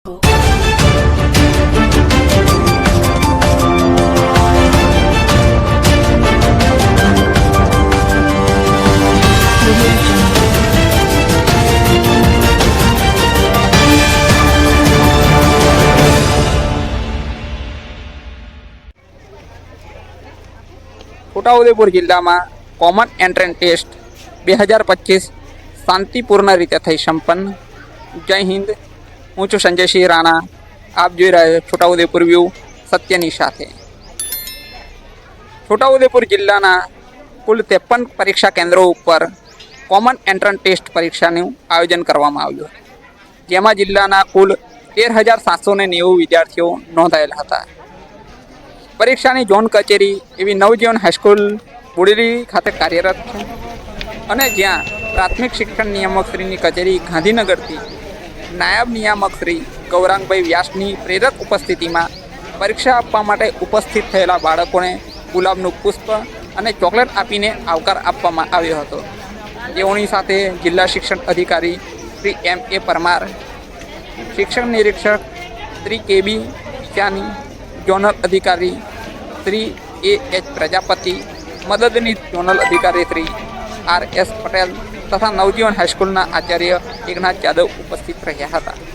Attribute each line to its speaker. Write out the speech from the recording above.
Speaker 1: છોટાઉદેપુર જિલ્લામાં common entrance test 2025 શાંતિપૂર્ણ રીતે થઈ સંપન્ન. જય હિન્દ. હું છું સંજયસિંહ રાણા. આપ જોઈ રહ્યા છો છોટાઉદેપુર વ્યૂ સત્યની સાથે. છોટાઉદેપુર જિલ્લાના કુલ 53 પરીક્ષા કેન્દ્રો ઉપર કોમન એન્ટ્રન્સ ટેસ્ટ પરીક્ષાનું આયોજન કરવામાં આવ્યું, જેમાં જિલ્લાના કુલ 13,790 વિદ્યાર્થીઓ નોંધાયેલા હતા. પરીક્ષાની ઝોન કચેરી એવી નવજીવન હાઈસ્કૂલ બોડેલી ખાતે કાર્યરત છે, અને જ્યાં પ્રાથમિક શિક્ષણ નિયામક શ્રીની કચેરી ગાંધીનગરથી નાયબ નિયામક શ્રી ગૌરાંગભાઈ વ્યાસની પ્રેરક ઉપસ્થિતિમાં પરીક્ષા આપવા માટે ઉપસ્થિત થયેલા બાળકોને ગુલાબનું પુષ્પ અને ચોકલેટ આપીને આવકાર આપવામાં આવ્યો હતો. તેઓની સાથે જિલ્લા શિક્ષણ અધિકારી શ્રી M.A. પરમાર, શિક્ષણ નિરીક્ષક શ્રી કે.બી. ચાની, ઝોનલ અધિકારી શ્રી A.H. પ્રજાપતિ, મદદનીશ ઝોનલ અધિકારી શ્રી R.S. પટેલ તથા નવજીવન હાઈસ્કૂલના આચાર્ય એકનાથ જાદવ ઉપસ્થિત રહ્યા હતા.